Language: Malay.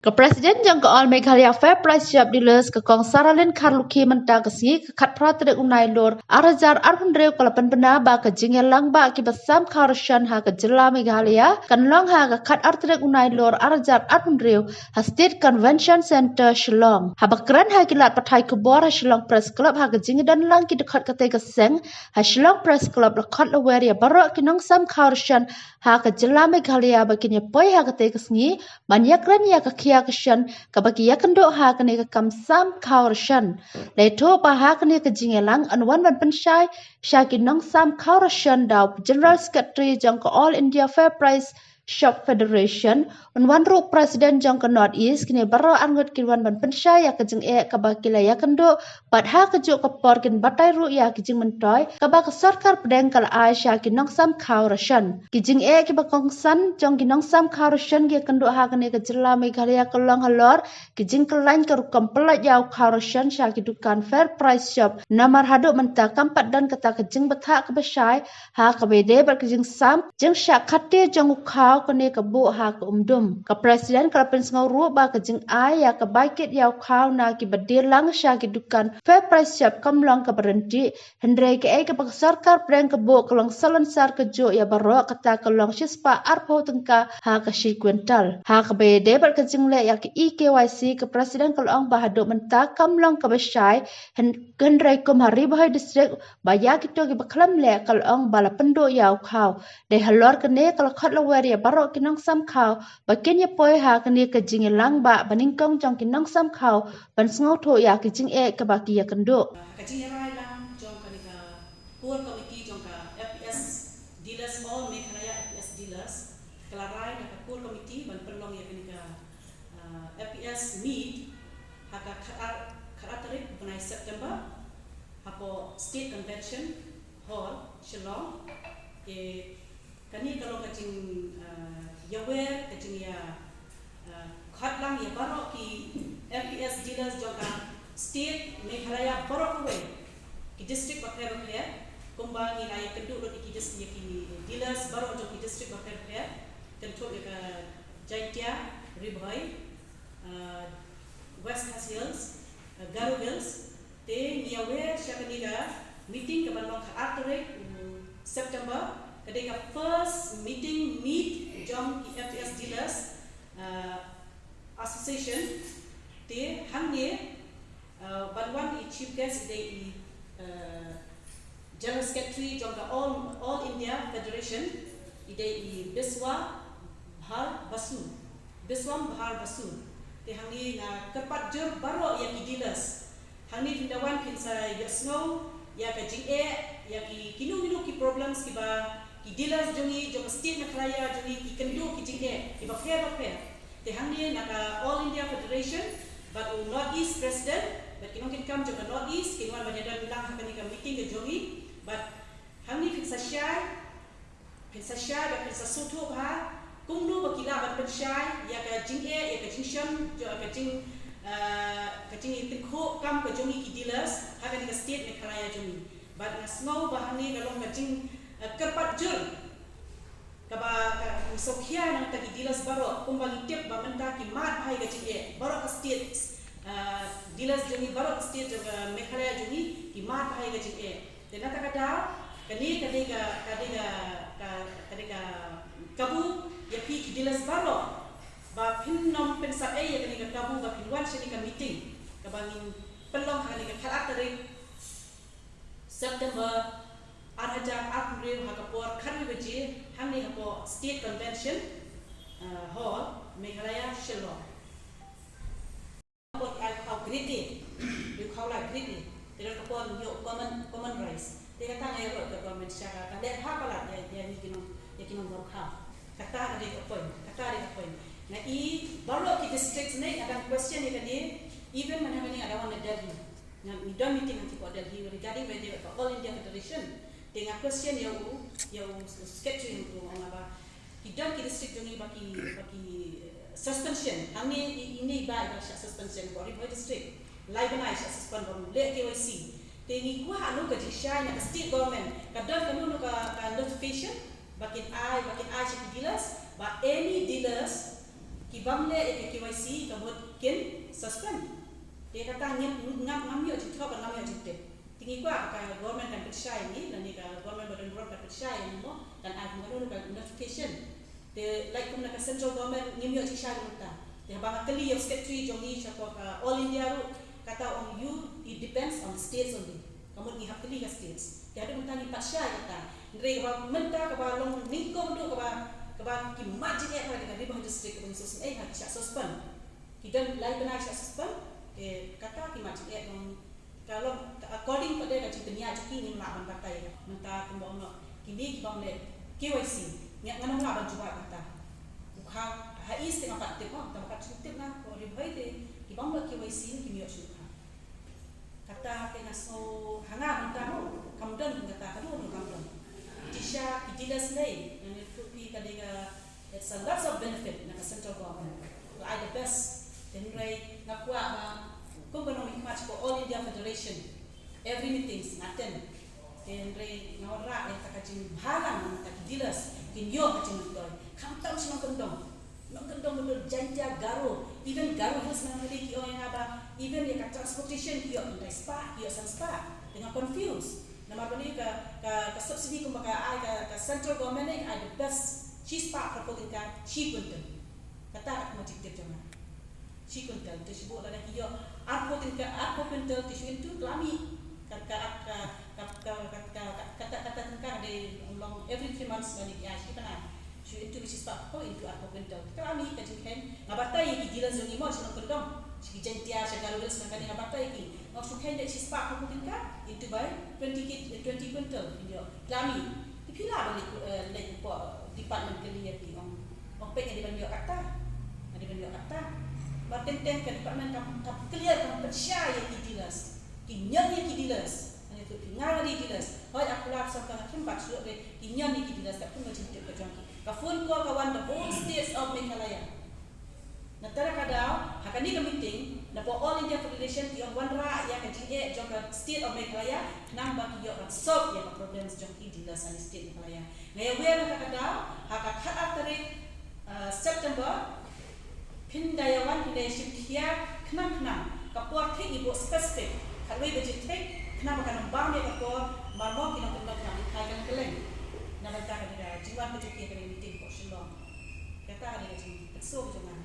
Ke Presiden jang ke All Meghalaya Fair Price Shop Dealers ke Kong Saralin Karluki mentah ke sini ke kat pratere unai lor Arajar Arhundreu kalapan benar ba ke jingelang ba ki basam Karshan ha ke jela Meghalaya kan long ha ke kat artere unai lor Arajar Arhundreu ha State Convention Center Shillong ha bakran ha kilat patai ke bor ha Shillong Press Club ha ke jingedan lang ki dekat ke tega seng ha Shillong Press Club lekat lawari barok ki nong sam Karshan ha ke jela Meghalaya bakinya poi ha ke tega sini banyak ran ya ke Kishan kabaki yakando ha kane ka kamsam kaurashan leto pa ha kane ka jingelang anwan ban pensyai shakin nong sam kaurashan daw General Secretary jang ka All India Fair Price Shop Federation unwan ru President jang ka North East kine baro angot kinwan ban pensyai ya ka jing kabaki la yakando pat ha ka jo ka porkin batai ru ya ki jing mentoy kabak sarkar pedeng kala ai shakin nong sam kaurashan ki jing ki bakong san jang ki nong sam kaurashan gi kando ha kane ka jela Meghalaya kelong halor kijing kelain ke rukam pelat yau Kaurashan syaki dukan Fair Price Shop namar haduk mentah kampat dan kata kijing betah ke besai ha ke bede berkijing sam jeng syak kate jeng ukau kene ke bu ha ke umdum ke presiden kelapin sengau ru ba kijing ai ya ke baikit yau kau na ki bedilang syaki dukan Fair Price Shop kamlong ke berhenti hendrai ke sarkar preng ke bu kelong sar ke jo ya baro kata kelong sispa arpo tengka ha ke si kuental ha ke bede berkijing le ya ke EKYC ke Presiden Kalong Bahaduk mentah kamlong ke Besai hendrai kum hari bahai distrik baya kita ke beklam le Kalong bala penduk yau kau de halor kene kalau khat lawari barok kinong sam kau bakin ya poi ha kene ke jingelang ba baningkong jong kinong sam kau ban sngau tho ya ke jing ke baki ya kenduk Kajing rai lang jong kanika core committee jong ka FPS dealers all Meghalaya FPS dealers kelarai na core committee ban pelong ya kanika FPS meet haka kharatarik bunai September hapo state convention hall Shillong ke kani kalau kajing yawer kajing ya khatlang ya barok ki FPS dealers jong ka state Meghalaya barok away ki district bakher kumbang ni raya keduk roti ki district ki dealers barok jong ki district bakher tentu ya Jaitia Ribhai West Khas Hills, Garo Hills, te niawe syakaniga meeting ke balong kharatarik September kadeka first meet jom FTS dealers association te hangye banwan I chief guest de general secretary jom ka all India Federation ide I Biswam Bhar Basu te hangi na kepat jur baro ya ki dealers hangi pindawan pinsa ya snow ya ka jing ya ki kinu ki problems ki ba ki dealers jongi jong state Meghalaya jongi ki kendu ki jing ki ba fair te hangi na ka All India Federation but North East president but kinong kin kam jong North East kinwan banyadan bilang hakani ka meeting ke jongi but hangi pinsa shai ba pinsa soto ba kumnu bakila ban pensyai ya ka jing ya ka jing sham jo ka jing tikho kam ka jongi ki dealers ha ka ni state Meghalaya jongi but na snow bahani galong ka jing kerpat jur ka ba sokhia nang ta ki dealers baro kumbang tip ba menta ki mat bhai ka jing baro ka state dealers jongi baro ka state Meghalaya jongi ki mat bhai ka jing de na ta kada kani kadega kabu ya pi ki dealers baro ba pinnom pensa ya kani ka kabu ba pinwan shini ka meeting ka bangin pelong kani ka kharatarik September arhaja April ha ka por kharwi beji hamni ha po state convention hall Meghalaya Shillong pot ai khau greedy you khau la greedy te ka por yo common rice te ka tang ai ro ka government shaka ka de ha pala ya ni kinong ro kha kata ada poin na I baru ki districts ni ada question ni tadi even mana ada one Delhi na we don't meeting nanti ko Delhi regarding whether All India Federation dengan question yang sketching tu apa tidak ki district ni baki suspension kami ini ba suspension body boy district Laibana suspend baru le KYC tengi ku halu ka jisha na state government kadang kanu ka notification bakin I si dealers but any dealers kibam le KYC kamut kin suspend dia kata ngam yo jitho ba ngam yo jitte tingi kwa ka government kan percaya ni dan ni ka government badan kan percaya ni mo dan aku ngaro ka notification de like kumna ka central government ngim yo jisha muta dia ba kali yo secretary jongi chapa ka all India ru kata on you it depends on the states only kamut ni hakli ka states dia ada muta ni percaya kata ndre ka menta ka ba long ni ko do ka ba ki majid ya ka di bah district ko susun ha ki suspend kita lai benar suspend kata ki macam dia kalau according pada kaji dunia jadi ni melawan partai mentah kembang kini kembang le KYC ngana melawan juga kata bukan hais tengah partai tak kat cuti na ko ribai de kembang le KYC ni kimi suka kata kena so hanga mentah kamdan kata kanu kamdan disha ideas lay and it could be kadega it's a lots of benefit na central government I the best then right nakwa ba kung ganong match ko all India Federation every meetings natin then right nawara eta kajing halang na dilas kinyo kajing toy kamtam sino kendong betul janja garo even garo hills na maliki o yang ada even ya transportation yo indai spa yo san spa dengan confused nama bani ka subsidi ko maka ai ka central government ai the best cheese spa for ka she kunten kata mo tiktik jama she kunten to sibo la ki yo aku kuntel tisu itu kelami kata tengkar di long every 3 months balik ya si kana si itu bisi pak ko itu aku kuntel kelami kajikan ngabatai ki jiran zoni mo sino kendong si jentia segala wes kan ngabatai ki maksud kan si pak aku kuntel itu by 20 kuntel dia kelami dipila balik like department kalian di om pengen di banyo kata Batenteng ke department kam clear kam percaya kidilas kinyani kidilas ani tu ngari kidilas hoy aku lap sam ka kim bak suat de kinyani kidilas tak tu macam tu kajang ka phone ko kawan the whole states of Meghalaya na tara kadao hakani ka meeting na po all India Federation ti on wanra ya ka GA jong state of Meghalaya nang ba ki yo ka solve ya problems jong kidilas ani state Meghalaya ngaya we na kadao haka khat tarik September Pindayawan leadership here kenang kapur thik ibu spesifik kalau ibu jitek kenapa kan bang dia kapur marmo kita tengok kenang kajian keleng nak kata dia jiwan betul kita meeting kok silong kata dia jadi so jangan